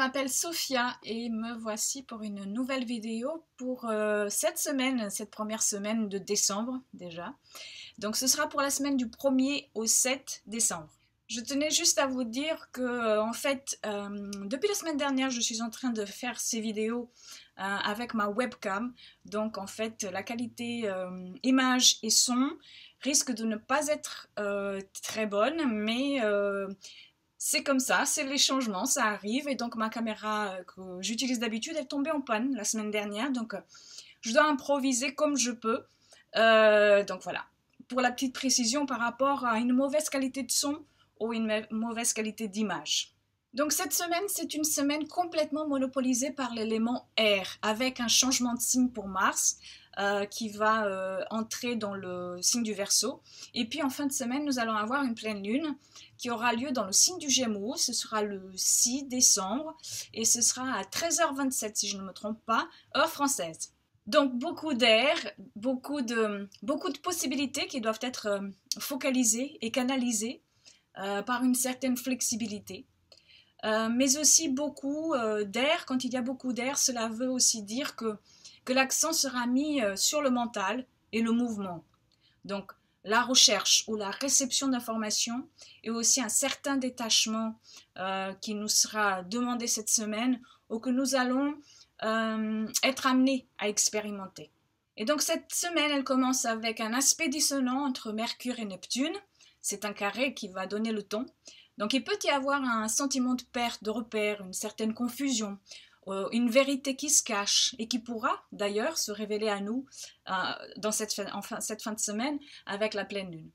m'appelle Sophia et me voici pour une nouvelle vidéo pour cette semaine, cette première semaine de décembre déjà. Donc ce sera pour la semaine du 1er au 7 décembre. Je tenais juste à vous dire que en fait, depuis la semaine dernière, je suis en train de faire ces vidéos avec ma webcam. Donc en fait, la qualité image et son risque de ne pas être très bonne, mais c'est comme ça, c'est les changements, ça arrive. Et donc ma caméra que j'utilise d'habitude, elle est tombée en panne la semaine dernière. Donc je dois improviser comme je peux. Donc voilà. Pour la petite précision par rapport à une mauvaise qualité de son ou une mauvaise qualité d'image. Donc cette semaine, c'est une semaine complètement monopolisée par l'élément air, avec un changement de signe pour Mars qui va entrer dans le signe du Verseau. Et puis en fin de semaine, nous allons avoir une pleine lune qui aura lieu dans le signe du Gémeaux. Ce sera le 6 décembre et ce sera à 13h27 si je ne me trompe pas, heure française. Donc beaucoup d'air, beaucoup de possibilités qui doivent être focalisées et canalisées par une certaine flexibilité. Mais aussi beaucoup d'air. Quand il y a beaucoup d'air, cela veut aussi dire que l'accent sera mis sur le mental et le mouvement. Donc la recherche ou la réception d'informations et aussi un certain détachement qui nous sera demandé cette semaine ou que nous allons être amenés à expérimenter. Et donc cette semaine, elle commence avec un aspect dissonant entre Mercure et Neptune. C'est un carré qui va donner le ton. Donc il peut y avoir un sentiment de perte de repère, une certaine confusion, une vérité qui se cache et qui pourra d'ailleurs se révéler à nous dans cette fin de semaine avec la pleine lune.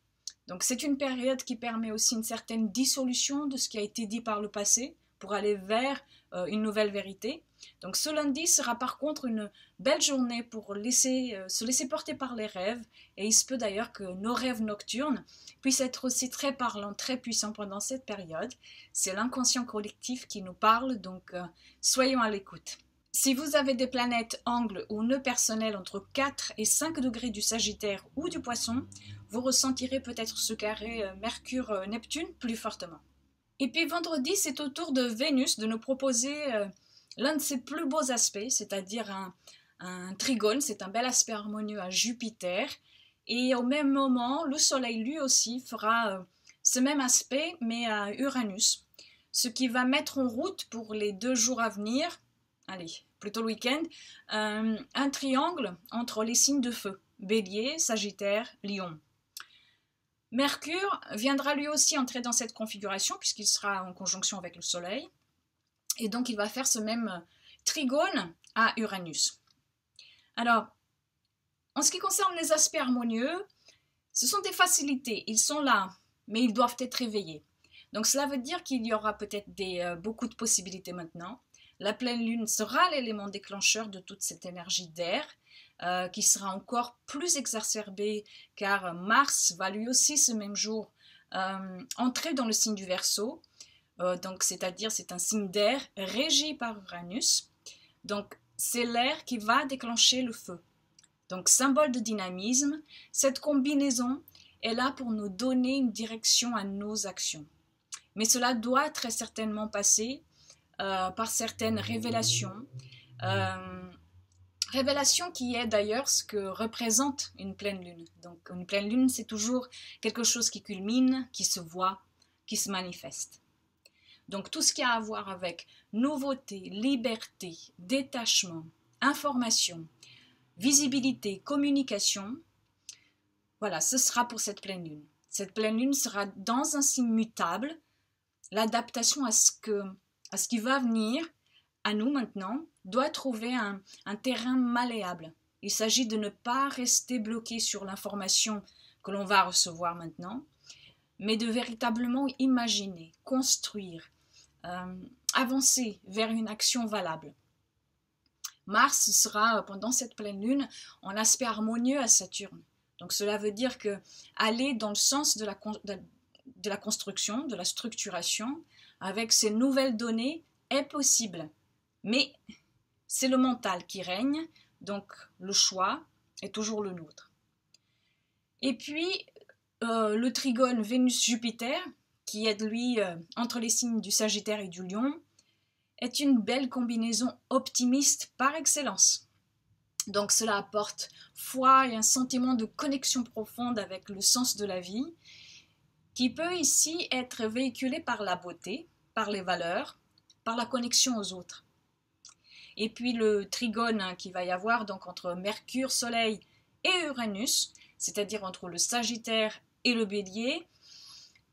Donc c'est une période qui permet aussi une certaine dissolution de ce qui a été dit par le passé pour aller vers une nouvelle vérité. Donc ce lundi sera par contre une belle journée pour se laisser porter par les rêves, et il se peut d'ailleurs que nos rêves nocturnes puissent être aussi très parlants, très puissants pendant cette période. C'est l'inconscient collectif qui nous parle, donc soyons à l'écoute. Si vous avez des planètes, angles ou nœuds personnels entre 4 et 5 degrés du Sagittaire ou du Poisson, vous ressentirez peut-être ce carré Mercure-Neptune plus fortement. Et puis vendredi, c'est au tour de Vénus de nous proposer l'un de ses plus beaux aspects, c'est-à-dire un trigone, c'est un bel aspect harmonieux à Jupiter. Et au même moment, le Soleil lui aussi fera ce même aspect, mais à Uranus, ce qui va mettre en route pour les 2 jours à venir, allez, plutôt le week-end, un triangle entre les signes de feu, Bélier, Sagittaire, Lion. Mercure viendra lui aussi entrer dans cette configuration puisqu'il sera en conjonction avec le Soleil. Et donc il va faire ce même trigone à Uranus. Alors, en ce qui concerne les aspects harmonieux, ce sont des facilités, ils sont là, mais ils doivent être réveillés. Donc cela veut dire qu'il y aura peut-être beaucoup de possibilités maintenant. La pleine lune sera l'élément déclencheur de toute cette énergie d'air, qui sera encore plus exacerbée car Mars va lui aussi ce même jour entrer dans le signe du Verseau. Donc c'est-à-dire c'est un signe d'air régi par Uranus. Donc c'est l'air qui va déclencher le feu. Donc symbole de dynamisme, cette combinaison est là pour nous donner une direction à nos actions. Mais cela doit très certainement passer par certaines révélations. Révélation qui est d'ailleurs ce que représente une pleine lune. Donc une pleine lune, c'est toujours quelque chose qui culmine, qui se voit, qui se manifeste. Donc tout ce qui a à voir avec nouveauté, liberté, détachement, information, visibilité, communication, voilà, ce sera pour cette pleine lune. Cette pleine lune sera dans un signe mutable, l'adaptation à ce qui va venir à nous maintenant doit trouver un terrain malléable. Il s'agit de ne pas rester bloqué sur l'information que l'on va recevoir maintenant, mais de véritablement imaginer, construire, avancer vers une action valable. Mars sera pendant cette pleine lune en aspect harmonieux à Saturne. Donc cela veut dire que aller dans le sens de la construction, de la structuration, avec ces nouvelles données est possible. Mais c'est le mental qui règne, donc le choix est toujours le nôtre. Et puis, le trigone Vénus-Jupiter, qui est lui entre les signes du Sagittaire et du Lion, est une belle combinaison optimiste par excellence. Donc cela apporte foi et un sentiment de connexion profonde avec le sens de la vie, qui peut ici être véhiculé par la beauté, par les valeurs, par la connexion aux autres. Et puis le trigone qu'il va y avoir donc entre Mercure, Soleil et Uranus, c'est-à-dire entre le Sagittaire et le Bélier,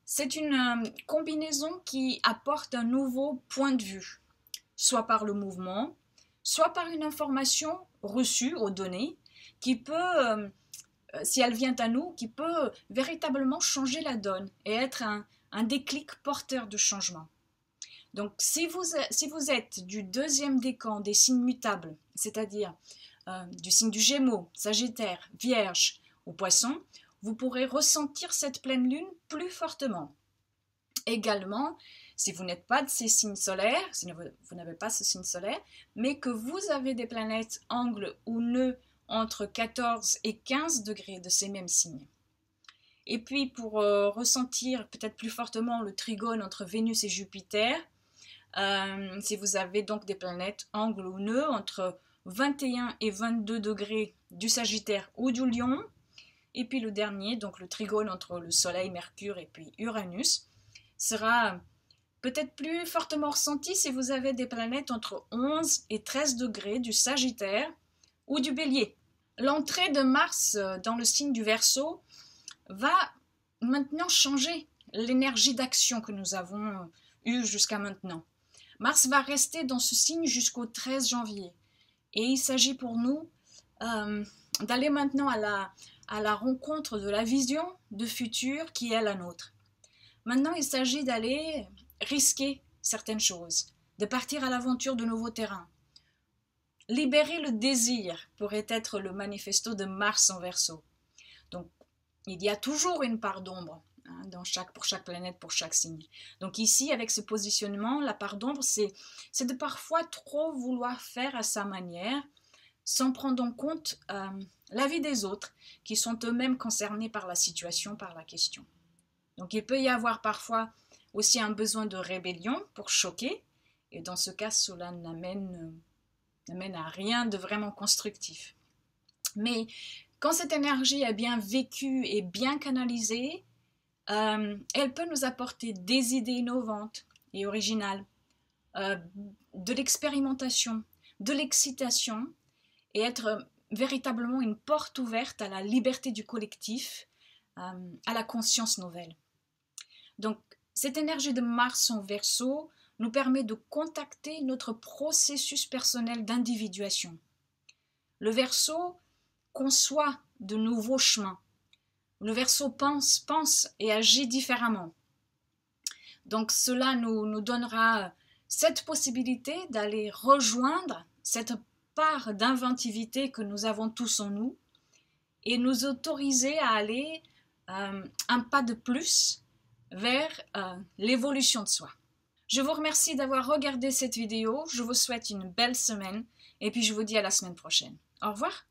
c'est une combinaison qui apporte un nouveau point de vue, soit par le mouvement, soit par une information reçue aux données qui peut, si elle vient à nous, qui peut véritablement changer la donne et être un déclic porteur de changement. Donc si vous êtes du deuxième décan des signes mutables, c'est-à-dire du signe du Gémeaux, Sagittaire, Vierge ou Poisson, vous pourrez ressentir cette pleine lune plus fortement. Également, si vous n'êtes pas de ces signes solaires, si vous n'avez pas ce signe solaire, mais que vous avez des planètes angles ou nœuds entre 14 et 15 degrés de ces mêmes signes. Et puis pour ressentir peut-être plus fortement le trigone entre Vénus et Jupiter, si vous avez donc des planètes angles ou nœuds entre 21 et 22 degrés du Sagittaire ou du Lion, et puis le dernier, donc le trigone entre le Soleil, Mercure et puis Uranus, sera peut-être plus fortement ressenti si vous avez des planètes entre 11 et 13 degrés du Sagittaire ou du Bélier. L'entrée de Mars dans le signe du Verseau va maintenant changer l'énergie d'action que nous avons eue jusqu'à maintenant. Mars va rester dans ce signe jusqu'au 13 janvier. Et il s'agit pour nous d'aller maintenant à la rencontre de la vision de futur qui est la nôtre. Maintenant, il s'agit d'aller risquer certaines choses, de partir à l'aventure de nouveaux terrains. Libérer le désir pourrait être le manifesto de Mars en Verseau. Donc, il y a toujours une part d'ombre pour chaque planète, pour chaque signe. Donc ici, avec ce positionnement, la part d'ombre, c'est de parfois trop vouloir faire à sa manière, sans prendre en compte la vie des autres, qui sont eux-mêmes concernés par la situation, par la question. Donc il peut y avoir parfois aussi un besoin de rébellion pour choquer, et dans ce cas, cela n'amène à rien de vraiment constructif. Mais quand cette énergie est bien vécue et bien canalisée, elle peut nous apporter des idées innovantes et originales, de l'expérimentation, de l'excitation, et être véritablement une porte ouverte à la liberté du collectif, à la conscience nouvelle. Donc, cette énergie de Mars en Verseau nous permet de contacter notre processus personnel d'individuation. Le Verseau conçoit de nouveaux chemins. Le Verseau pense et agit différemment. Donc cela nous donnera cette possibilité d'aller rejoindre cette part d'inventivité que nous avons tous en nous et nous autoriser à aller un pas de plus vers l'évolution de soi. Je vous remercie d'avoir regardé cette vidéo, je vous souhaite une belle semaine et puis je vous dis à la semaine prochaine. Au revoir.